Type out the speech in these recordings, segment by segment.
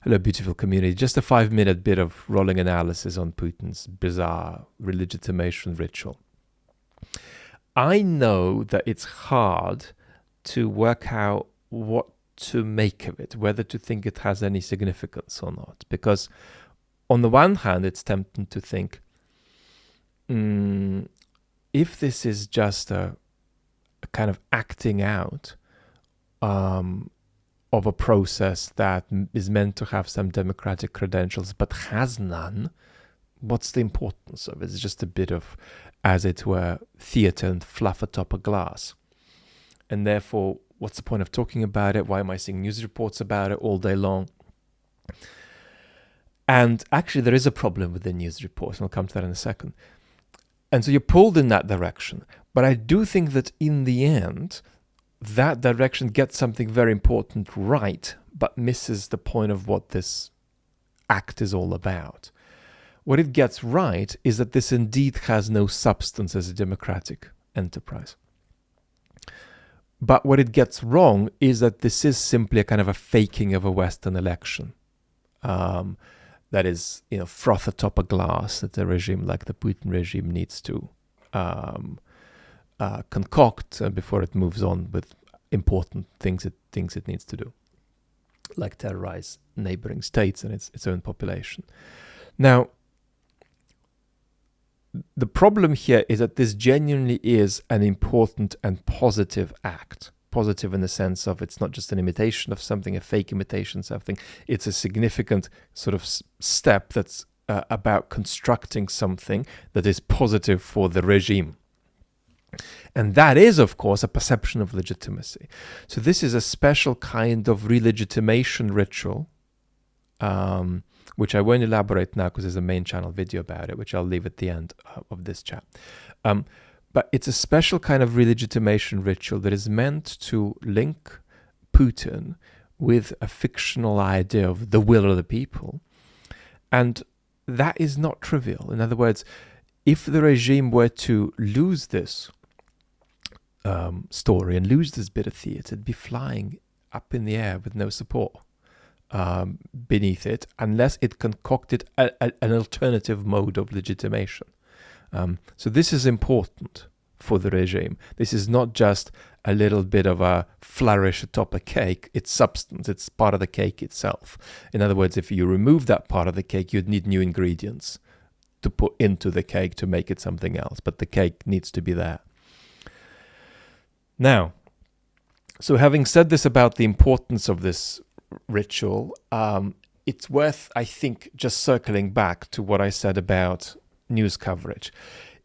Hello, beautiful community. Just a 5-minute bit of rolling analysis on Putin's bizarre legitimation ritual. I know that it's hard to work out what to make of it, whether to think it has any significance or not. Because on the one hand, it's tempting to think, if this is just a kind of acting out of a process that is meant to have some democratic credentials but has none, what's the importance of it? It's just a bit of, as it were, theatre and fluff atop a glass. And therefore, what's the point of talking about it? Why am I seeing news reports about it all day long? And actually, there is a problem with the news reports, and I'll come to that in a second. And so you're pulled in that direction. But I do think that in the end, that direction gets something very important right, but misses the point of what this act is all about. What it gets right is that this indeed has no substance as a democratic enterprise. But what it gets wrong is that this is simply a kind of a faking of a Western election. That is, froth atop a glass that a regime like the Putin regime needs to concoct before it moves on with important things it thinks it needs to do, like terrorize neighboring states and its own population. Now, the problem here is that this genuinely is an important and positive act. Positive in the sense of it's not just an imitation of something, a fake imitation of something. It's a significant sort of step that's about constructing something that is positive for the regime. And that is, of course, a perception of legitimacy. So this is a special kind of re-legitimation ritual, which I won't elaborate now because there's a main channel video about it, which I'll leave at the end of this chat. But it's a special kind of re-legitimation ritual that is meant to link Putin with a fictional idea of the will of the people. And that is not trivial. In other words, if the regime were to lose this story and lose this bit of theatre, it'd be flying up in the air with no support beneath it, unless it concocted an alternative mode of legitimation. So this is important for the regime. This is not just a little bit of a flourish atop a cake. It's substance. It's part of the cake itself. In other words, if you remove that part of the cake, you'd need new ingredients to put into the cake to make it something else. But the cake needs to be there. Now, so having said this about the importance of this ritual, it's worth, I think, just circling back to what I said about news coverage.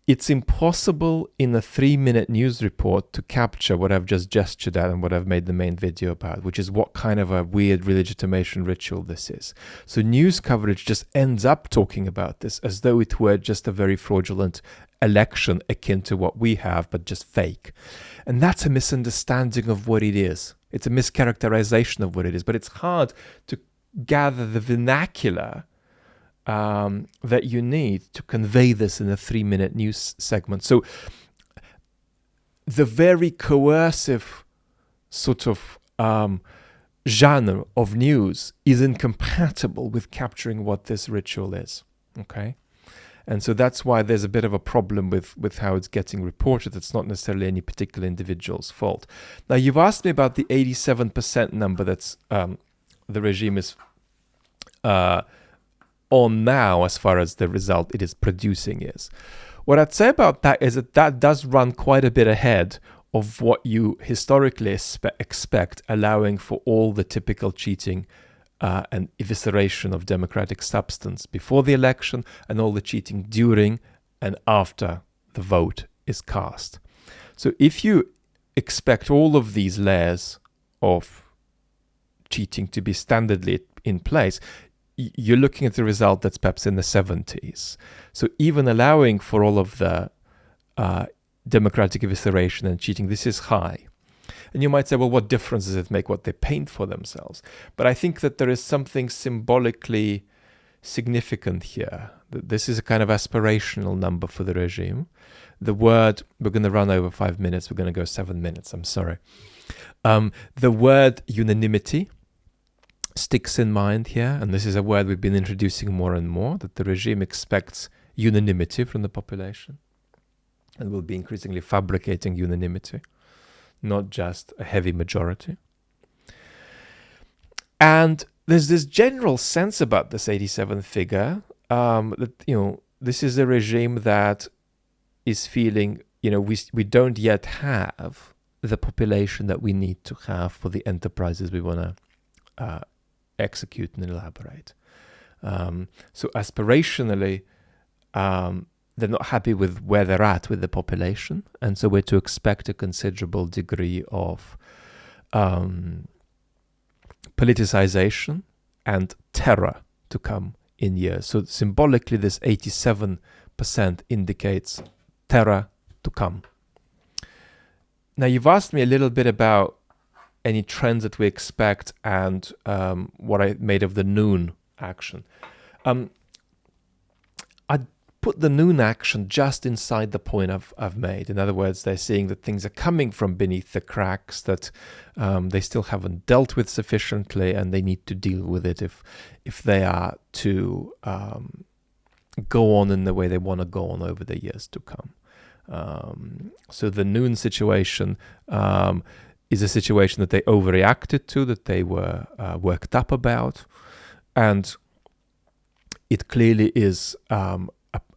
It's impossible in a 3-minute news report to capture what I've just gestured at and what I've made the main video about, which is what kind of a weird re-legitimation ritual this is. So news coverage just ends up talking about this as though it were just a very fraudulent election akin to what we have, but just fake. And that's a misunderstanding of what it is. It's a mischaracterization of what it is, but it's hard to gather the vernacular that you need to convey this in a 3-minute news segment. So the very coercive sort of genre of news is incompatible with capturing what this ritual is. Okay? And so that's why there's a bit of a problem with how it's getting reported. It's not necessarily any particular individual's fault. Now, you've asked me about the 87% number that's the regime is on now as far as the result it is producing is. What I'd say about that is that does run quite a bit ahead of what you historically expect, allowing for all the typical cheating and evisceration of democratic substance before the election and all the cheating during and after the vote is cast. So if you expect all of these layers of cheating to be standardly in place, you're looking at the result that's perhaps in the 70s. So even allowing for all of the democratic evisceration and cheating, this is high. And you might say, well, what difference does it make what they paint for themselves? But I think that there is something symbolically significant here. This is a kind of aspirational number for the regime. The word, we're going to run over 5 minutes, we're going to go 7 minutes, I'm sorry. The word unanimity sticks in mind here, and this is a word we've been introducing more and more, that the regime expects unanimity from the population and will be increasingly fabricating unanimity, not just a heavy majority. And there's this general sense about this 87 figure that, this is a regime that is feeling, we don't yet have the population that we need to have for the enterprises we want to execute and elaborate. So aspirationally, they're not happy with where they're at with the population, and so we're to expect a considerable degree of politicization and terror to come in years. So symbolically, this 87% indicates terror to come. Now, you've asked me a little bit about any trends that we expect and what I made of the noon action. I'd put the noon action just inside the point I've made. In other words, they're seeing that things are coming from beneath the cracks, that they still haven't dealt with sufficiently, and they need to deal with it if they are to go on in the way they want to go on over the years to come. So the noon situation is a situation that they overreacted to, that they were worked up about, and it clearly is a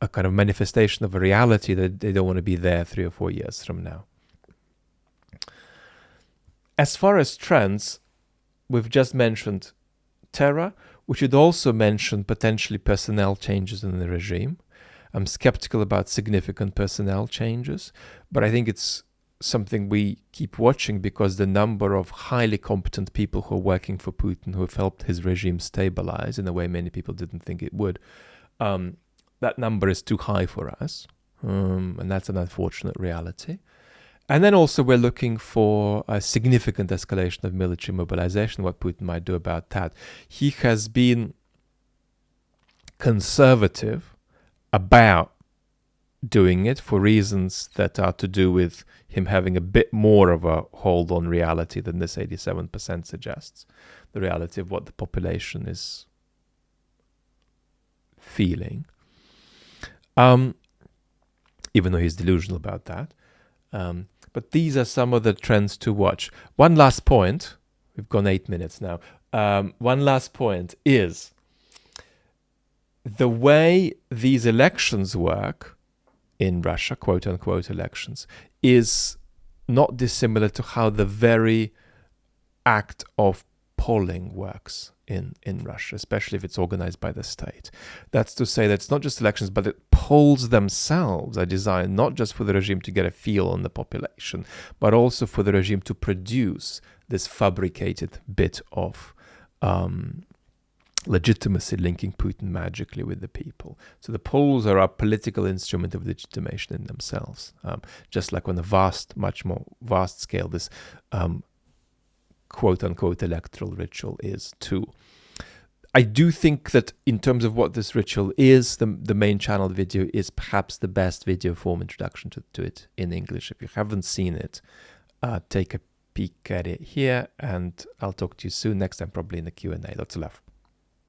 kind of manifestation of a reality that they don't want to be there 3 or 4 years from now. As far as trends, we've just mentioned terror. We should also mention potentially personnel changes in the regime. I'm skeptical about significant personnel changes, but I think it's something we keep watching because the number of highly competent people who are working for Putin, who have helped his regime stabilize in a way many people didn't think it would, that number is too high for us, and that's an unfortunate reality. And then also we're looking for a significant escalation of military mobilization, what Putin might do about that. He has been conservative about doing it for reasons that are to do with him having a bit more of a hold on reality than this 87% suggests, the reality of what the population is feeling. Even though he's delusional about that. But these are some of the trends to watch. One last point, we've gone 8 minutes now. One last point is the way these elections work in Russia, quote unquote elections, is not dissimilar to how the very act of polling works in Russia, especially if it's organized by the state. That's to say that it's not just elections, but the polls themselves are designed not just for the regime to get a feel on the population, but also for the regime to produce this fabricated bit of legitimacy linking Putin magically with the people. So the polls are a political instrument of legitimation in themselves, just like on a much more vast scale, this quote-unquote electoral ritual is too. I do think that in terms of what this ritual is, the main channel video is perhaps the best video form introduction to it in English. If you haven't seen it, take a peek at it here, and I'll talk to you soon, next time probably in the Q&A. Lots of love.